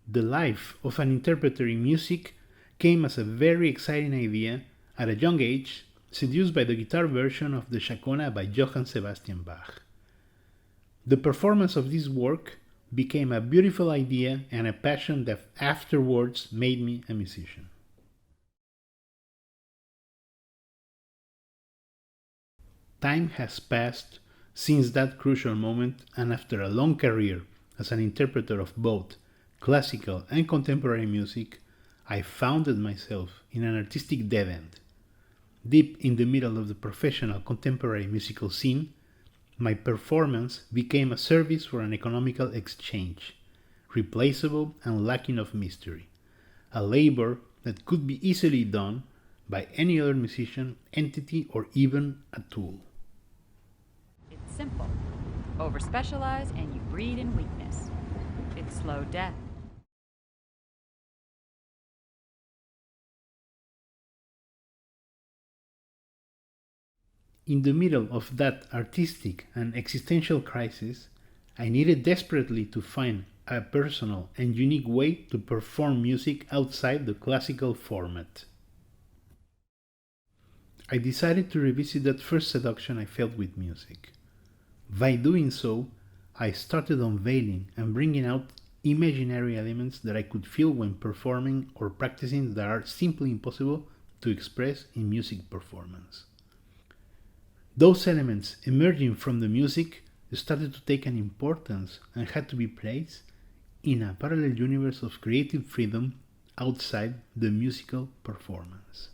The life of an interpreter in music came as a very exciting idea at a young age, seduced by the guitar version of the Chacona by Johann Sebastian Bach. The performance of this work became a beautiful idea and a passion that afterwards made me a musician. Time has passed since that crucial moment, and after a long career as an interpreter of both classical and contemporary music, I founded myself in an artistic dead end. Deep in the middle of the professional contemporary musical scene, my performance became a service for an economical exchange, replaceable and lacking of mystery, a labor that could be easily done by any other musician, entity, or even a tool. It's simple. Over-specialize and you breed in weakness. It's slow death. In the middle of that artistic and existential crisis, I needed desperately to find a personal and unique way to perform music outside the classical format. I decided to revisit that first seduction I felt with music. By doing so, I started unveiling and bringing out imaginary elements that I could feel when performing or practicing that are simply impossible to express in music performance. Those elements emerging from the music started to take an importance and had to be placed in a parallel universe of creative freedom outside the musical performance.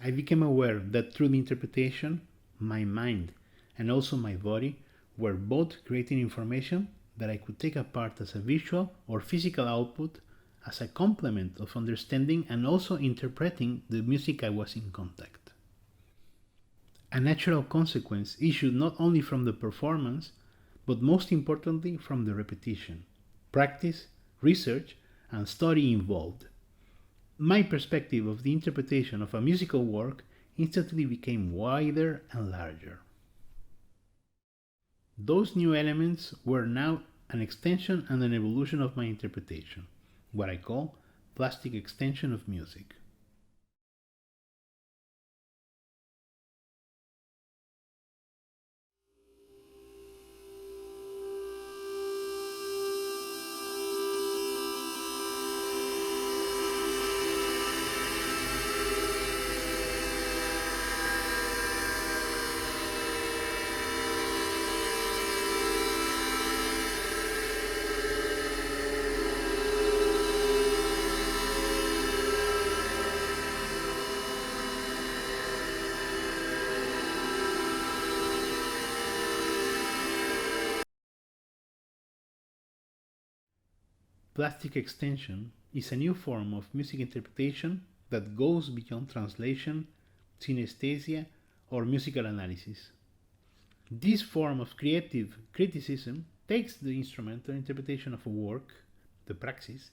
I became aware that through the interpretation, my mind and also my body were both creating information that I could take apart as a visual or physical output as a complement of understanding and also interpreting the music I was in contact. A natural consequence issued not only from the performance, but most importantly from the repetition, practice, research, and study involved. My perspective of the interpretation of a musical work instantly became wider and larger. Those new elements were now an extension and an evolution of my interpretation, what I call plastic extension of music. Plastic extension is a new form of music interpretation that goes beyond translation, synesthesia, or musical analysis. This form of creative criticism takes the instrumental interpretation of a work, the praxis,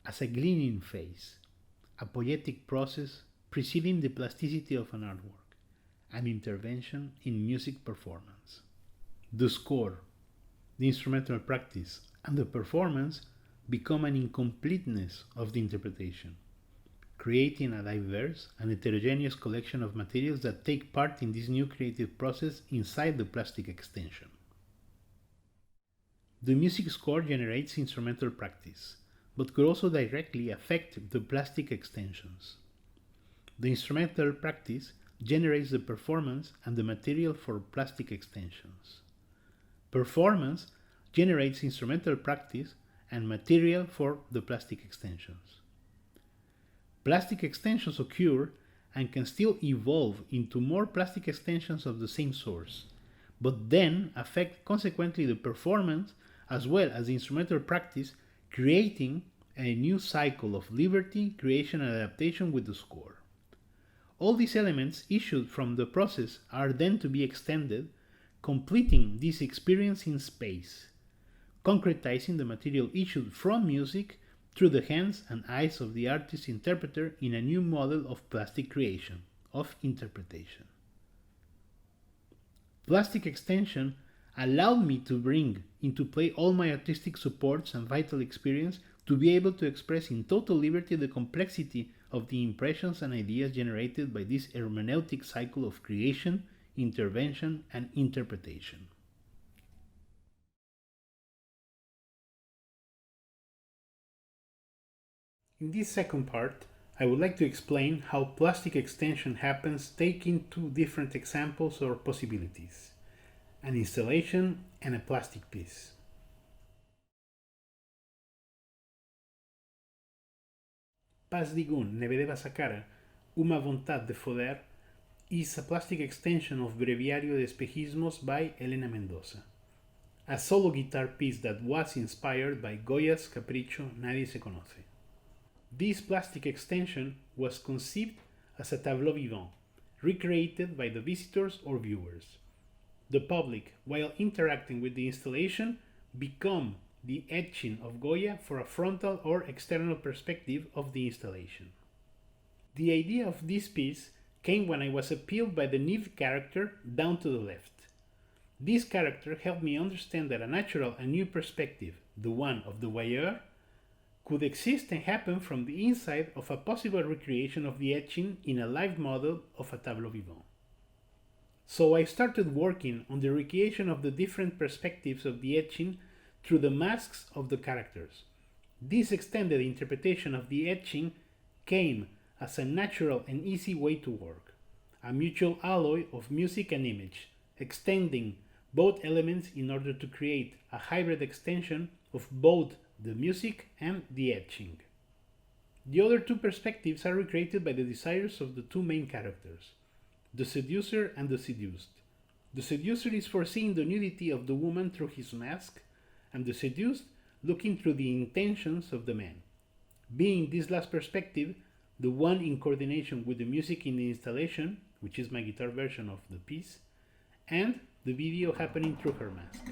as a gleaning phase, a poetic process preceding the plasticity of an artwork, an intervention in music performance. The score, the instrumental practice, and the performance become an incompleteness of the interpretation. creating a diverse and heterogeneous collection of materials that take part in this new creative process inside the plastic extension. The music score generates instrumental practice, but could also directly affect the plastic extensions. The instrumental practice generates the performance and the material for plastic extensions. Performance generates instrumental practice and material for the plastic extensions. Plastic extensions occur and can still evolve into more plastic extensions of the same source, but then affect consequently the performance as well as the instrumental practice, creating a new cycle of liberty, creation, and adaptation with the score. All these elements issued from the process are then to be extended, completing this experience in space, concretizing the material issued from music through the hands and eyes of the artist-interpreter in a new model of plastic creation, of interpretation. Plastic extension allowed me to bring into play all my artistic supports and vital experience to be able to express in total liberty the complexity of the impressions and ideas generated by this hermeneutic cycle of creation, intervention, and interpretation. In this second part, I would like to explain how plastic extension happens, taking two different examples or possibilities: an installation and a plastic piece. Paz Digun ne vedeva sa cara uma vontade de foder is a plastic extension of Breviario de Espejismos by Elena Mendoza, a solo guitar piece that was inspired by Goya's Capricho Nadie se conoce. This plastic extension was conceived as a tableau vivant, recreated by the visitors or viewers. The public, while interacting with the installation, become the etching of Goya for a frontal or external perspective of the installation. The idea of this piece came when I was appealed by the Nive character down to the left. This character helped me understand that a natural and new perspective, the one of the voyeur, could exist and happen from the inside of a possible recreation of the etching in a live model of a tableau vivant. So I started working on the recreation of the different perspectives of the etching through the masks of the characters. This extended interpretation of the etching came as a natural and easy way to work, a mutual alloy of music and image, extending both elements in order to create a hybrid extension of both the music and the etching. The other two perspectives are recreated by the desires of the two main characters, the seducer and the seduced. The seducer is foreseeing the nudity of the woman through his mask, and the seduced looking through the intentions of the man. Being this last perspective, the one in coordination with the music in the installation, which is my guitar version of the piece, and the video happening through her mask.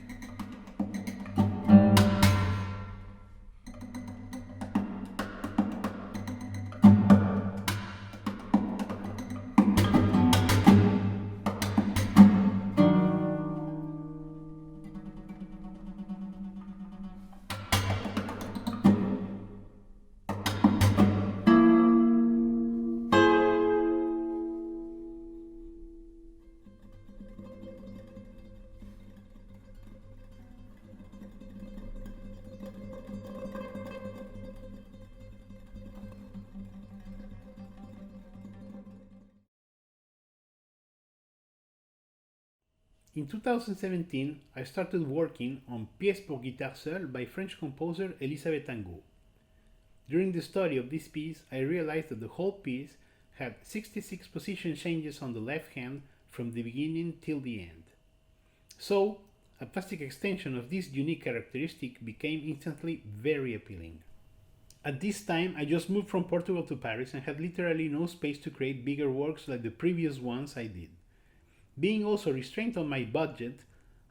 In 2017, I started working on Pièce pour guitare seule by French composer Elisabeth Angot. During the study of this piece, I realized that the whole piece had 66 position changes on the left hand from the beginning till the end. So, a plastic extension of this unique characteristic became instantly very appealing. At this time, I just moved from Portugal to Paris and had literally no space to create bigger works like the previous ones I did. Being also restrained on my budget,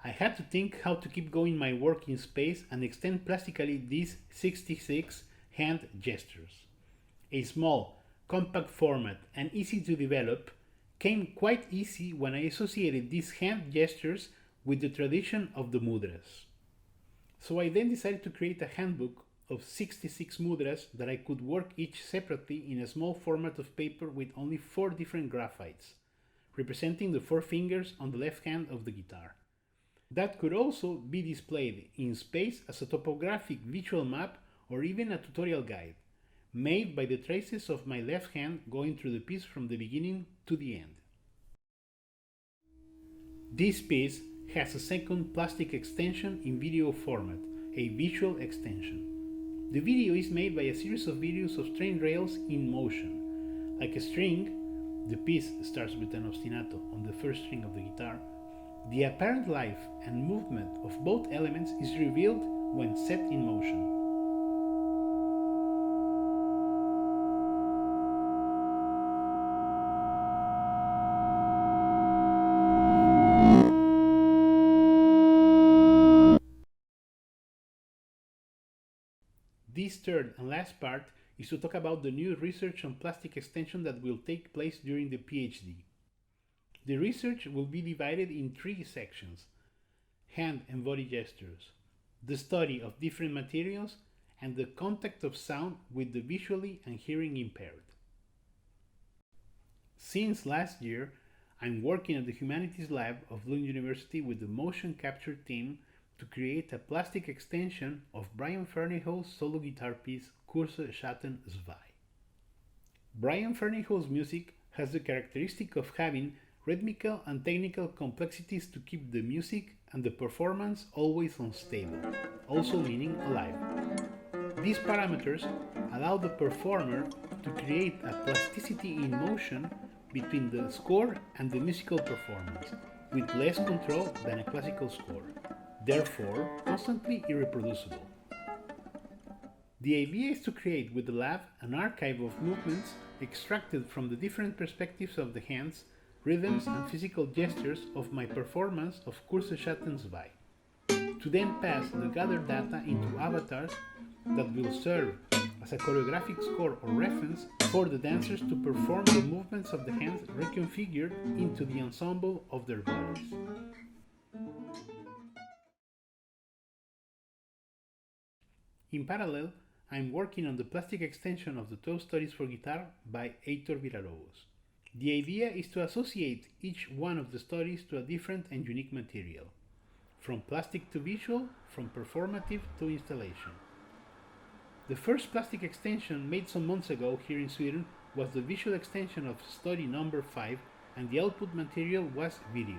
I had to think how to keep going my work in space and extend plastically these 66 hand gestures. A small, compact format and easy to develop came quite easy when I associated these hand gestures with the tradition of the mudras. So I then decided to create a handbook of 66 mudras that I could work each separately in a small format of paper with only 4 different graphites, representing the 4 fingers on the left hand of the guitar. That could also be displayed in space as a topographic visual map or even a tutorial guide, made by the traces of my left hand going through the piece from the beginning to the end. This piece has a second plastic extension in video format, a visual extension. The video is made by a series of videos of train rails in motion. Like a string, the piece starts with an ostinato on the first string of the guitar. The apparent life and movement of both elements is revealed when set in motion. This third and last part is to talk about the new research on plastic extension that will take place during the PhD. The research will be divided in 3 sections: hand and body gestures, the study of different materials, and the contact of sound with the visually and hearing impaired. Since last year, I'm working at the Humanities Lab of Lund University with the motion capture team to create a plastic extension of Brian Ferneyhough's solo guitar piece Kurse Schatten 2. Brian Ferneyhough's music has the characteristic of having rhythmical and technical complexities to keep the music and the performance always unstable, also meaning alive. These parameters allow the performer to create a plasticity in motion between the score and the musical performance, with less control than a classical score, therefore constantly irreproducible. The idea is to create with the lab an archive of movements extracted from the different perspectives of the hands, rhythms and physical gestures of my performance of Kurse Schatten 2, to then pass the gathered data into avatars that will serve as a choreographic score or reference for the dancers to perform the movements of the hands reconfigured into the ensemble of their bodies. In parallel, I'm working on the plastic extension of the 12 Studies for Guitar by Heitor Villalobos. The idea is to associate each one of the studies to a different and unique material, from plastic to visual, from performative to installation. The first plastic extension made some months ago here in Sweden was the visual extension of study number 5, and the output material was video.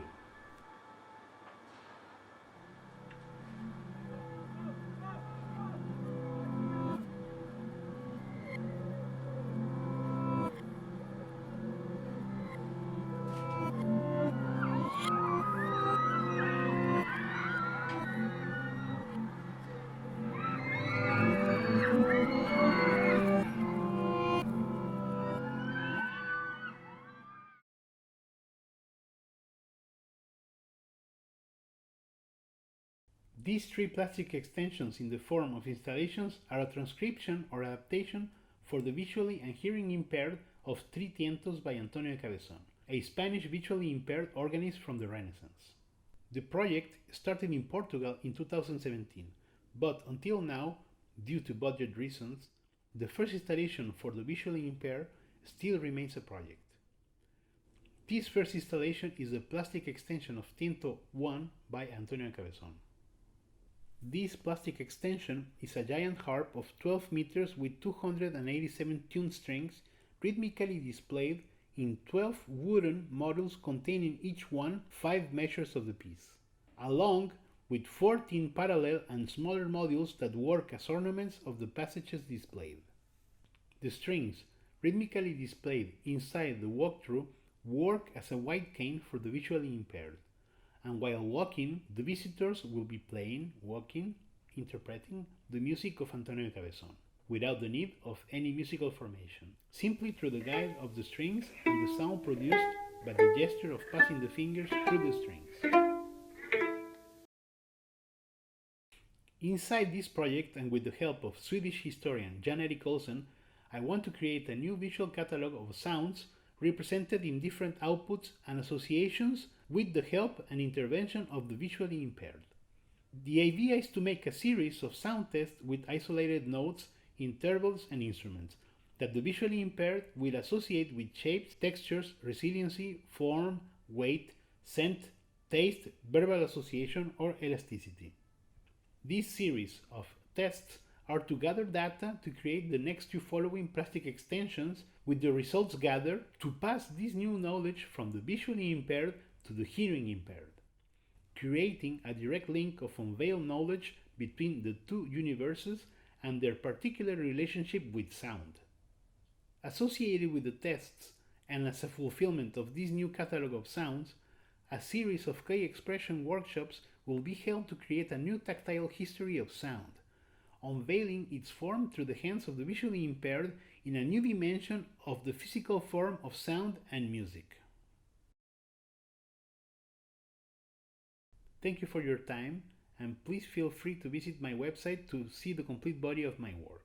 These 3 plastic extensions in the form of installations are a transcription or adaptation for the visually and hearing impaired of Tri Tientos by Antonio Cabezón, a Spanish visually impaired organist from the Renaissance. The project started in Portugal in 2017, but until now, due to budget reasons, the first installation for the visually impaired still remains a project. This first installation is a plastic extension of Tiento 1 by Antonio Cabezón. This plastic extension is a giant harp of 12 meters with 287 tuned strings rhythmically displayed in 12 wooden modules containing each one 5 measures of the piece, along with 14 parallel and smaller modules that work as ornaments of the passages displayed. The strings, rhythmically displayed inside the walkthrough, work as a white cane for the visually impaired, and while walking, the visitors will be playing, walking, interpreting the music of Antonio Cabezón, without the need of any musical formation, simply through the guide of the strings and the sound produced by the gesture of passing the fingers through the strings. Inside this project, and with the help of Swedish historian Jan-Erik Olsen, I want to create a new visual catalog of sounds represented in different outputs and associations with the help and intervention of the visually impaired. The idea is to make a series of sound tests with isolated notes, intervals, and instruments that the visually impaired will associate with shapes, textures, resiliency, form, weight, scent, taste, verbal association, or elasticity. This series of tests are to gather data to create the next two following plastic extensions with the results gathered to pass this new knowledge from the visually impaired to the hearing impaired, creating a direct link of unveiled knowledge between the two universes and their particular relationship with sound. Associated with the tests, and as a fulfillment of this new catalog of sounds, a series of K-expression workshops will be held to create a new tactile history of sound, unveiling its form through the hands of the visually impaired in a new dimension of the physical form of sound and music. Thank you for your time, and please feel free to visit my website to see the complete body of my work.